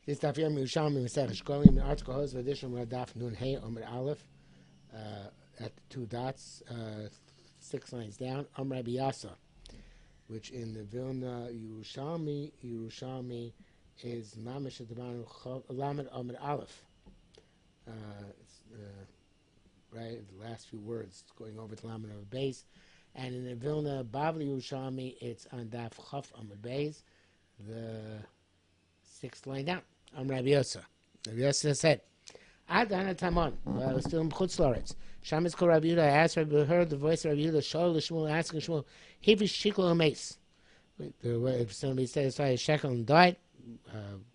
This daf Yerushalmi Shekalim. The article hosts of additional daf Nun Hey Omer Aleph at the two dots, 6 lines down. Rabbi Yasa, which in the Vilna Yerushalmi is Mamish Adamanu Lamed Omer Aleph. Right, the last few words going over to Lamed Omer Beis, and in the Vilna Bavli Yerushalmi it's on daf Chaf Omer Beis, the 6th line down. Rabbi Yasa. Rabbi Yasa said, Adana Tamon, I was still in Chutz La'aretz. Shamis called Rabbi Yehuda. I asked Rabbi Yehuda, heard the voice of Rabbi Yehuda, Shol Shmuel, asking Shmuel, Hivish Shikol Mace. If somebody said his shekel and died,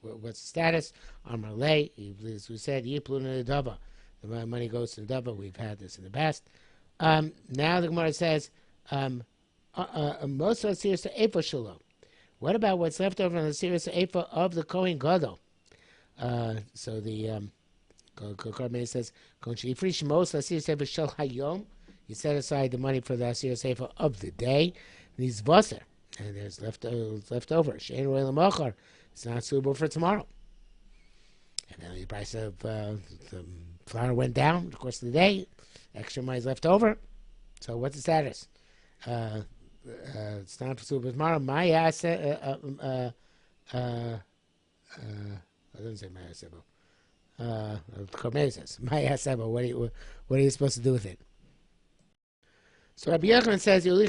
what's the status? Amar Lei, as we said, Yiplun in the Dava. The money goes to the Dava. We've had this in the past. Now the Gemara says, most of the serious to Efa Shalom. What about what's left over on the serious Efa of the Kohen Gadol? So the Korban says, you set aside the money for the Asir Sefer of the day, and he's Vaser, and there's left over. It's not suitable for tomorrow. And then the price of the flour went down, of course, of the day. Extra money is left over. So what's the status? It's not suitable for tomorrow. My asset, I didn't say my asebo. Korban says my asebo. What are you supposed to do with it? So Rabbi Yochanan says you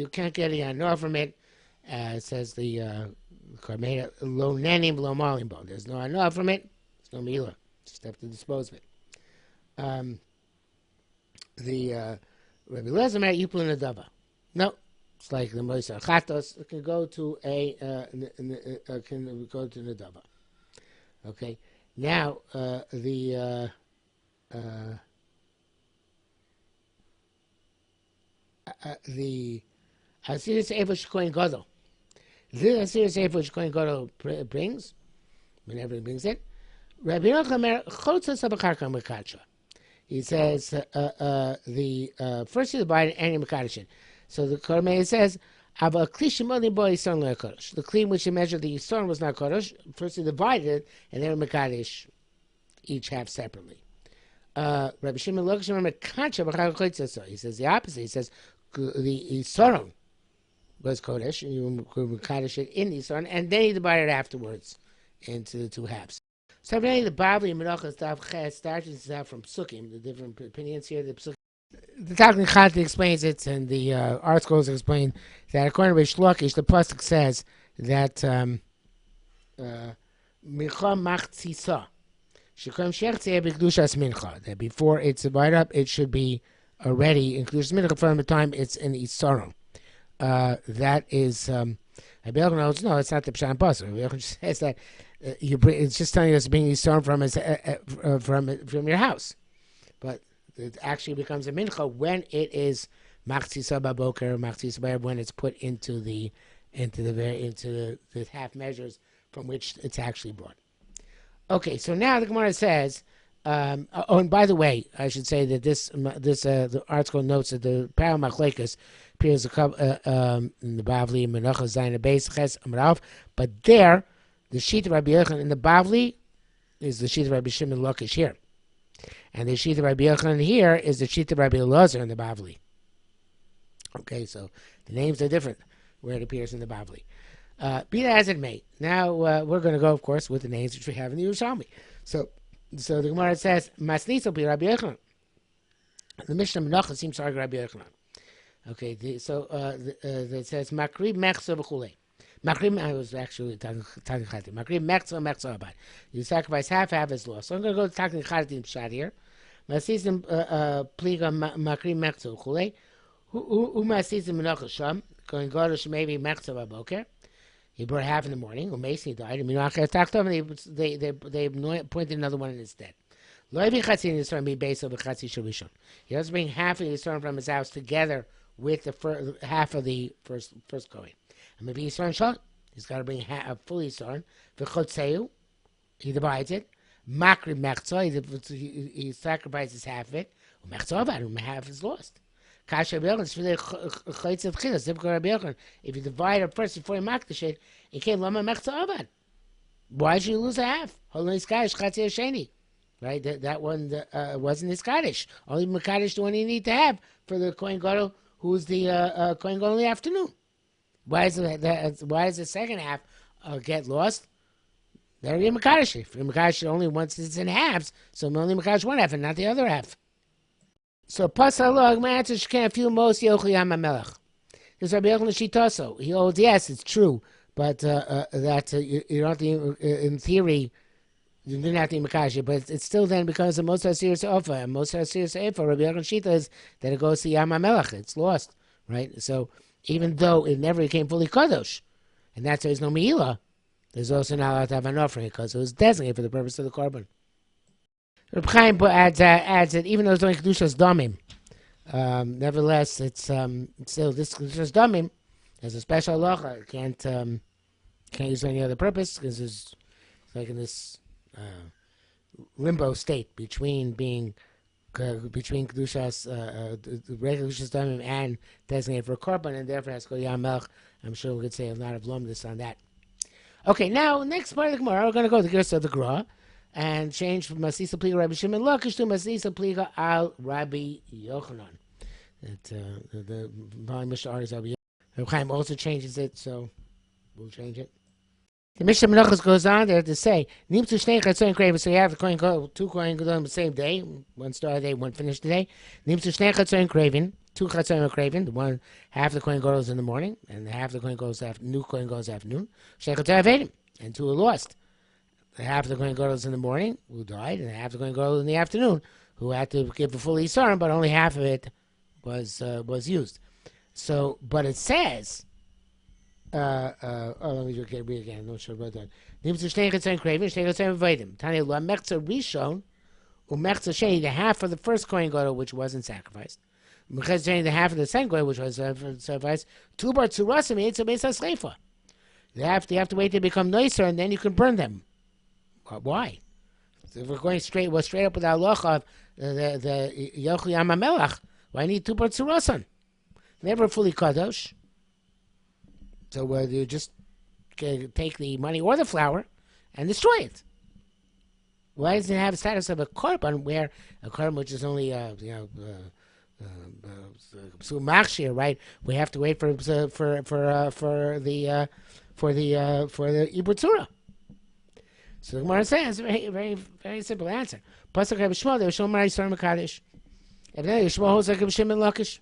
can't get any anor from it. It says the Korban lo nenim lo malim bo. There's no anor from it. There's no mila. Just have to dispose of it. The Rabbi Lezer you put in a dava. No. It's like the Moisar Chatos. It can go to can go to Nadava. Okay. Now the Asiris Eifush Kohen Gadol. This Asiris Eifush Kohen Gadol brings, whenever he brings it. Rabbi Yochanan Chotzas Abacharka Mekacha. He says the first you divide and you mekadosh it. So the Korban says, the kli which he measured the Yisron was not Kodesh. First he divided it, and then Mekadesh, each half separately. Rabbi Shimon Lokashim Mekacha, he says the opposite. He says the Yisron was Kodesh, and you Mekadesh it in the Yisron, and then he divided it afterwards into the two halves. So the Bavli and Menachos Daf Ches starts out from Psukim, the different opinions here. The Talmud Chati explains it, and the articles explain that according to Rish Lakish, the pasuk says that Mincha Machtzisa Shekom Shechtzeh B'Kedushas Mincha, that before it's divided up, it should be already in Kedushas Mincha from the time it's in Isaron. That is, Rabbi Yochanan knows, no, it's not the Pshat pasuk. Rabbi Yochanan says that it's just telling us being Isaron from your house, but it actually becomes a mincha when it is machzisa baboker, machzisa bayab, when it's put into the half measures from which it's actually brought. Okay, so now the Gemara says, and by the way, I should say that the article notes that the Paral Machlekes appears in the Bavli Menachos Zayin Beis Ches Amrav, but there the sheet of Rabbi Yochanan in the Bavli is the sheet of Rabbi Shimon Lakish here. And the sheet of Rabbi Yochanan here is the sheet of Rabbi Elazar in the Bavli. Okay, so the names are different where it appears in the Bavli. Be that as it may, now we're going to go, of course, with the names which we have in the Yerushalmi. So the Gemara says, Masnis will be Rabbi Yochanan. The Mishnah Menachos seems to argue Rabbi Yochanan. Okay, it says, Makrib Mechza v'chulei. Makrib, I was actually talking Chati. Makrib Mechza Mechza Abad. You sacrifice half is lost. So I'm going to go to talking Chati Pshat here. Masisim pliga Makrib Mechza v'chulei. Who Masisim Menachos Sham? Going Godosh maybe Mechza v'boker. He brought half in the morning. Umeisi died. And they appointed another one instead. He doesn't bring half of the Yisrael from his house together with the half of the first Kohen. And maybe Yisrael shot. He's got to bring a full Yisrael. He divides it. Makri mechza. He sacrifices half of it. Half is lost. If you divide it first before you makdash it, it came lama mechza avad. Why should you lose a half? Holy Scottish Chatzir Sheni. Right? That one wasn't his Kaddish. Only Makadish the one you need to have for the Kohen Gadol, who's the Kohen Gadol in the afternoon. Why does the second half get lost? They're in Makadish. If Makadish only once it's in halves, so only Makadish one half and not the other half. So Pasalog, my answer she can't feel most Yochli Yamamelech. There's Rabbi Yochanan Shitaso. He holds, yes, it's true, but that you don't have to, in theory, you didn't have to Makashi, but it still then becomes a most serious offer. And most serious offer, Rabbi Yochanan Shita, is that it goes to Yamamelech. It's lost, right? So even though it never became fully Kadosh, and that's why there's no Me'ilah, there's also not allowed to have an offering because it was designated for the purpose of the korban. Reb Chaim adds that even though it's only Kedushas Damim, nevertheless, it's still this Kedushas Damim has a special halacha. Can't use for any other purpose because it's like in this limbo state between being between Kedushas, the regular Kedushas Damim and designated for a korban, and therefore has to go Yam Melech. I'm sure we could say a lot of lumdus on that. Okay, now next part of the Gemara, we're going to go to the Gersa of the Gra and change from Masisa Pliga Rabbi Shimon Lakish to Masisa Pliga al Rabbi Yochanan. The volume Mishnah is Rabbi Yochanan. Rabbi Chaim also changes it, so we'll change it. The Mishnah Menachos goes on there to say, Nimtzu Shnei Chatzoin Kraven, so you have the Kohen Gadol, two Kohen Gadol on the same day, one started today, one finished today. Nimtzu Shnei Chatzoin Kraven, two Chatzoin Kraven, the one half the Kohen Gadol is in the morning, and half the Kohen Gadol is new Kohen Gadol is afternoon. Shnei Chatzoin Avedim, and two are lost. The half of the Kohen Gadol is in the morning, who died, and half the Kohen Gadol in the afternoon, who had to give the full Yisrael, but only half of it was used. So, but it says, let me read again. I'm not sure about that. Nimtzu Shnei Chatzoin Kraven, Shnei Chatzoin Avedim. Tanya Lo Mechza Rishon, Umechza Sheni, the half of the first Kohen Gadol which wasn't sacrificed. Mechza Sheni, the half of the second Kohen which was sacrificed. Two bar Tzurasim, Eitz Beis HaSleifa. You have to wait to become nicer, and then you can burn them. Why? If we're going straight up with our halacha of the Yochli Yamamelech, why need two parts of Rasan? Never fully kadosh. So you just take the money or the flour and destroy it. Why does it have the status of a korban, where a korban which is only machshir, right? We have to wait for the Ibur Tzura. So the Gemara says, very, very, very simple answer. Pasuk Rabbi Shmuel, they were showing Mari Yisrael Mekadesh. And then Shmuel holds like Rabbi Shimon Lakish.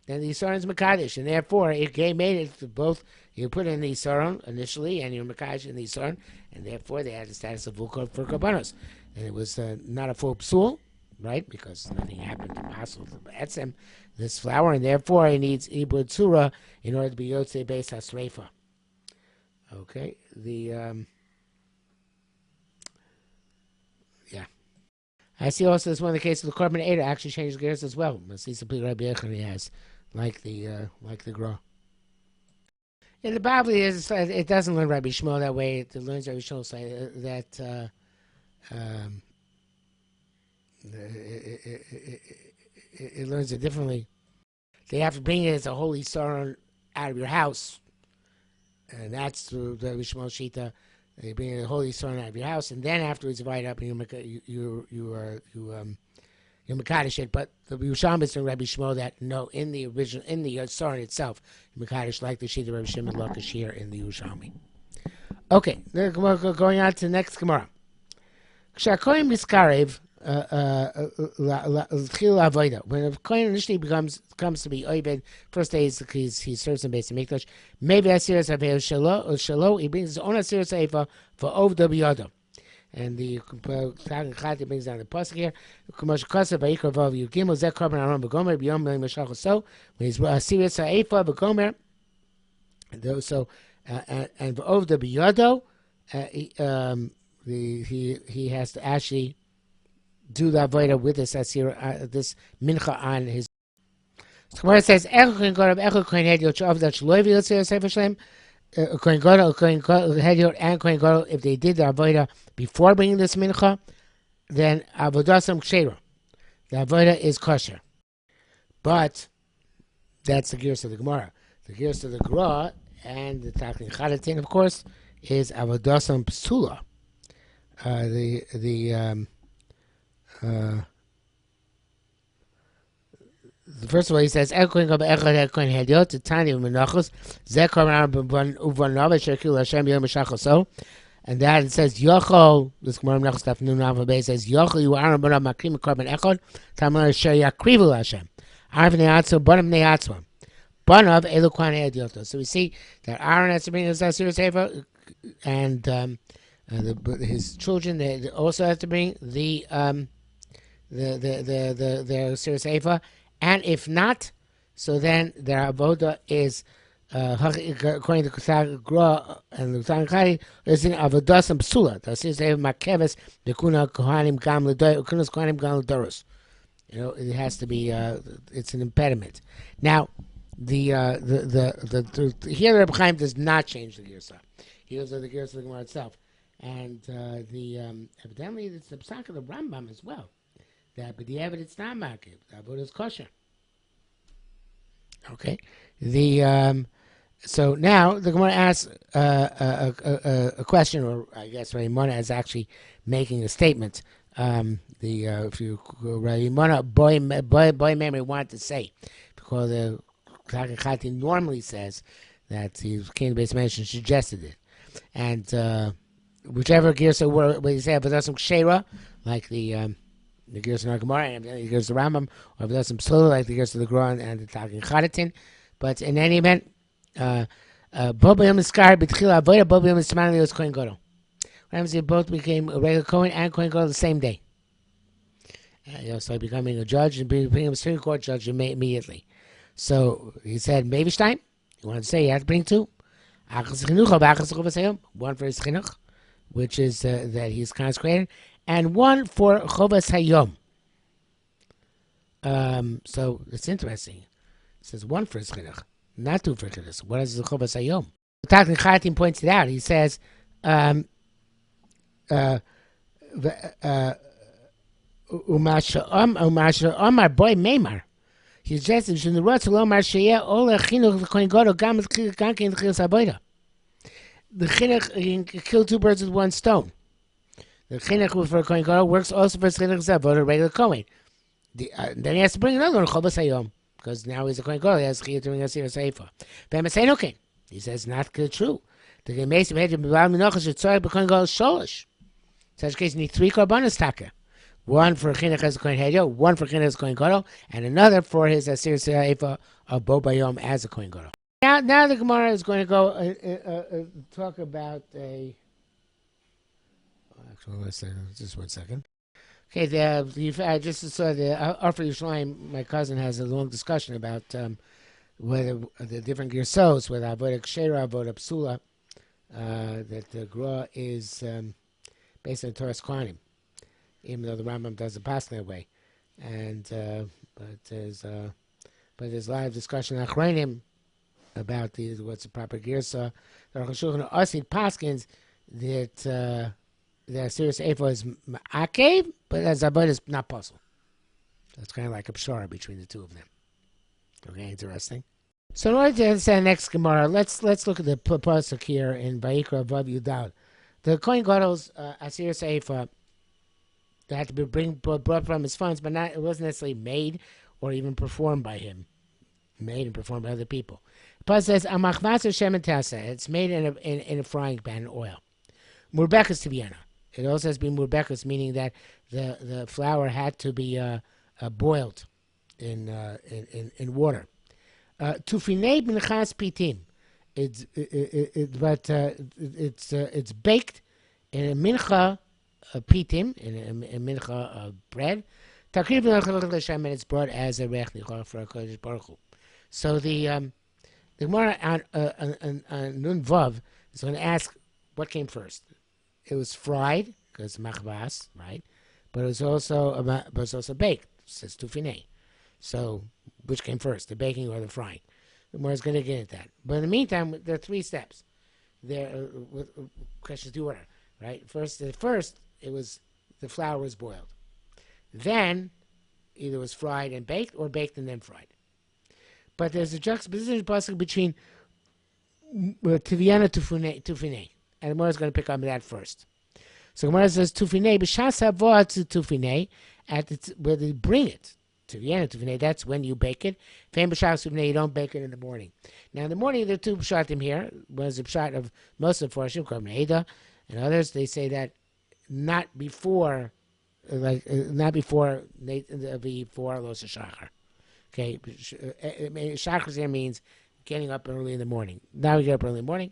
Then the Yisrael is Mekadesh. And therefore, it made it to both, you put in the Yisrael initially, and you're Mekadesh in the Yisrael, and therefore they had the status of Vukot for Korbanos. And it was not a full psul, right? Because nothing happened to Masel, to Etzem, this flour, and therefore it needs Ibur Tzura in order to be Yotzei Beis HaSreifa. Okay, yeah. I see also this one of the cases of the Korban Eder actually changes gears as well. Masisa Pli Rabbi Yochanan has, like the Gra. In the Bible, it doesn't learn Rabbi Shmuel that way. It learns Rabbi Shmuel say that it learns it differently. They have to bring it as a holy sorrow out of your house, and that's through the Rabbi Shmuel Shita. They bring the holy sorrow out of your house, and then afterwards divide up, and you mekadesh it. But the Yerushalmi is Rabbi Shmuel that no, in the original, in the sorrow itself, mekadesh like the Shita Rabbi Shimon Lakish here in the Yerushalmi. Okay, going on to the next Gemara. Kshakoyim miskarev when a kohen initially comes to be oived, first day he serves in Beis Hamikdash. Maybe asiras avei shalo, he brings his own asiras eifa for ovda biyado. And the Chati brings down the pasuk here. Kumash kasav vayikra vav yugimel zeh korban aron begomer biyom melim mashach so when he's asiras eifa begomer. So and for ovda biyado, he has to actually do the avodah with this asir, this mincha on his. So Gemara says, Kohen Gadol and Kohen Gadol, if they did the avodah before bringing this mincha, then avodasam kshera, the avodah is kosher. But that's the gears of the Gemara. The gears of the Gra and the Takli Chadatin, of course, is avodasam psula. The first of all, he says, and that it says, Yochol, this Gemara Menachos Daf Nun Alpha Beis says, Yochol, you are B'nai Makrim Korban Echad, Tamar Asher Yakrivu Hashem. Arv Ne'atzma, Bonim Ne'atzma. Bonav Elu Kohen Hediotos. So we see that Aaron has to bring his Asir Sefer, and his children, they also have to bring the Asir Sefer. And if not, so then their avoda is according to Gra and the Tanakh is in avodas and psula. The Asir Sefer makeves bekuna kohanim gam ledoros. Kunas kohanim gam ledoros. It has to be. It's an impediment. Now, the here the Reb Chaim does not change the girsa. He goes to the girsa of the Gemara itself, and evidently it's the psak of the Rambam as well. That but the evidence not makib. The avodah is kosher. Okay. So now the Gemara asks a question, or I guess Raimona is actually making a statement. If you Raimona boy memory wanted to say, because the Chati normally says that the King Beis Mention suggested it, and whichever girsa where you say if it doesn't kshera, like the girsa in our Gemara, and the girsa Rambam, or if it doesn't psula, like the girsa of the Gra and the Talking Chadatin. But in any event, Bobayom Iskar B'tchila Avoda Bobayom Ismaili was Kohen Gadol. What happens if both became a regular Kohen and Kohen Gadol the same day? So becoming a judge and becoming a Supreme Court judge immediately. So he said, maybe Stein, you want to say you have to bring two? One for his chinuch, which is that he's consecrated, and one for Chovas Hayom. So it's interesting. It says one for his chinuch, not two for chinuch. What is the Chovas Hayom? Talking Chatim points it out. He says, Umasha Omar boy Meimar. He suggested in the Rotz Lomar Sheyeh Ola Chinuch the Kohen Gadol Gam Gankin Chilas Avoda. The chinuch kill two birds with one stone. The chinuch for Kohen Gadol works also for chinuch Avoda regular Kohen. Then he has to bring another one Chovas Hayom, because now he's a Kohen Gadol. He has chiyuv doing a Asir Sefer. Okay. He says not true. The Gemesim Hedge B'Bal Minocha should sorry Kohen Gadol Sholish. In such case, you need three korbanos taka. One for chinuch as a Kohen Hedge, one for chinuch as a Kohen Gadol, and another for his Asir Sefer of Bo Bayom as a Kohen Gadol. Now the Gemara is going to go talk about a. Actually, let's just 1 second. Okay, I just saw the Arfa Yerushalmi. My cousin has a long discussion about whether the different girsos, whether avodah kshera, avodah psula, that the Gra is based on Torah's Kohanim, even though the Rambam doesn't pass that way, and but there's a lot of discussion on Achronim about what's the proper girsa. The Aruch HaShulchan Asid Paskins that the serious Ephah is ma'akev, but as avodah is not possible. So it's kind of like a pshara between the two of them. Okay, interesting. So in order to understand the next Gemara, let's look at the pasuk here in Vayikra Vav Yudal. The Kohen Gadol's Asir Sefer that had to be brought from his funds, but it wasn't necessarily made or even performed by him. Made and performed by other people. The pasuk says, "Amachvas Hashem Tasa." It's made in a frying pan in oil. Murbekas Tibiana. It also has to be murbekas, meaning that the flour had to be boiled in water. Tufinei b'nechas pitim. It's baked in a mincha pitim, in a mincha bread. Takriv l'Hashem, and it's brought as a rech nichor for a kodesh baruch Hu. So the Gemara on Nun Vav is going to ask what came first. It was fried because machvas, right? But it was also baked. It says tufinei. So which came first, the baking or the frying? The Gemara is going to get at that. But in the meantime, there are 3 steps. There questions do order, right? First, it was the flour was boiled. Then either it was fried and baked or baked and then fried. But there's a juxtaposition possible between tiviana tufine. and the Gemara is going to pick up on that first. So Gemara says tufine b'shas hava to tufine where they bring it to Vienna tufine. That's when you bake it. Fam b'shas tufine, you don't bake it in the morning. Now in the morning there are two pshatim here. One is a pshat of most of the Farshim, Korban and others. They say that not before Los Shachar. Okay, Shachar here means getting up early in the morning. Now we get up early in the morning.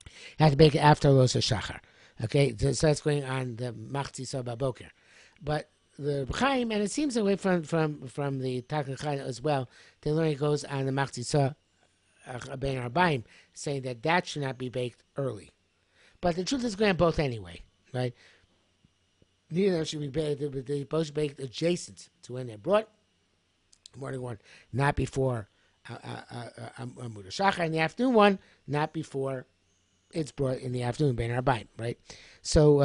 You have to bake it after Los Shachar. Okay, so that's going on the Machzisa Baboker. But the Chaim, and it seems away from the Takon Chaim as well, the learning goes on the Machzisa Ben Arbaim, saying that should not be baked early. But the truth is going on both anyway, right? Neither should be baked, they're both baked adjacent to when they're brought. Morning one, not before Amud Shachar, and the afternoon one, not before it's brought in the afternoon, Bein Arbaim, right? So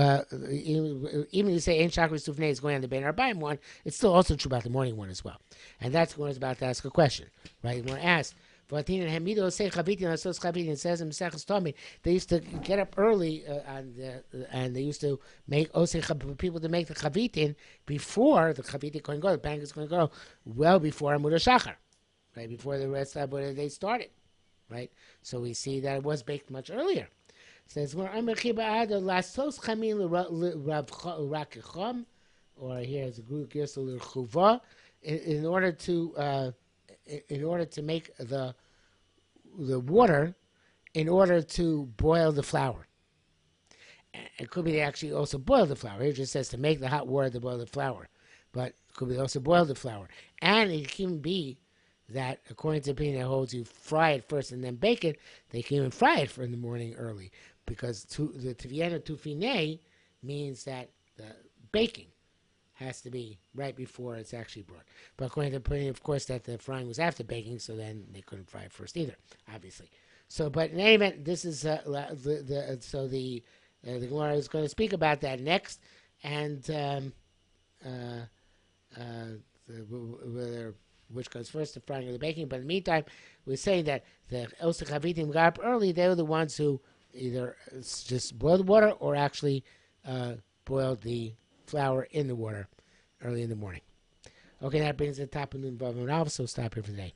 even if you say Ein Shachar Sufnei is going on the Bein Arbaim one, it's still also true about the morning one as well. And that's what I was about to ask a question, right? You want to ask, it says in Maseches Tomid, they used to get up early and they used to make people to make the chavitin before the chavitin going to go, the bank is going to go well before Amud Shachar, right? Before the rest of they started, right? So we see that it was baked much earlier. It says or here it's a group chuva in order to make the water, in order to boil the flour. It could be they actually also boil the flour. It just says to make the hot water to boil the flour, but it could be also boil the flour. And it can be that, according to the opinion that holds you fry it first and then bake it, they can even fry it in the morning early, because the Tiviana Tufine means that the baking has to be right before it's actually brought. But according to the opinion, of course, that the frying was after baking, so then they couldn't fry it first either, obviously. So, but in any event, this is the Gemara is going to speak about that next, and which comes first, the frying or the baking. But in the meantime, we're saying that the Osa Chavitim got up early. They were the ones who either just boiled the water or actually boiled the flour in the water early in the morning. Okay, that brings the top of the Noon Bava, so stop here for today.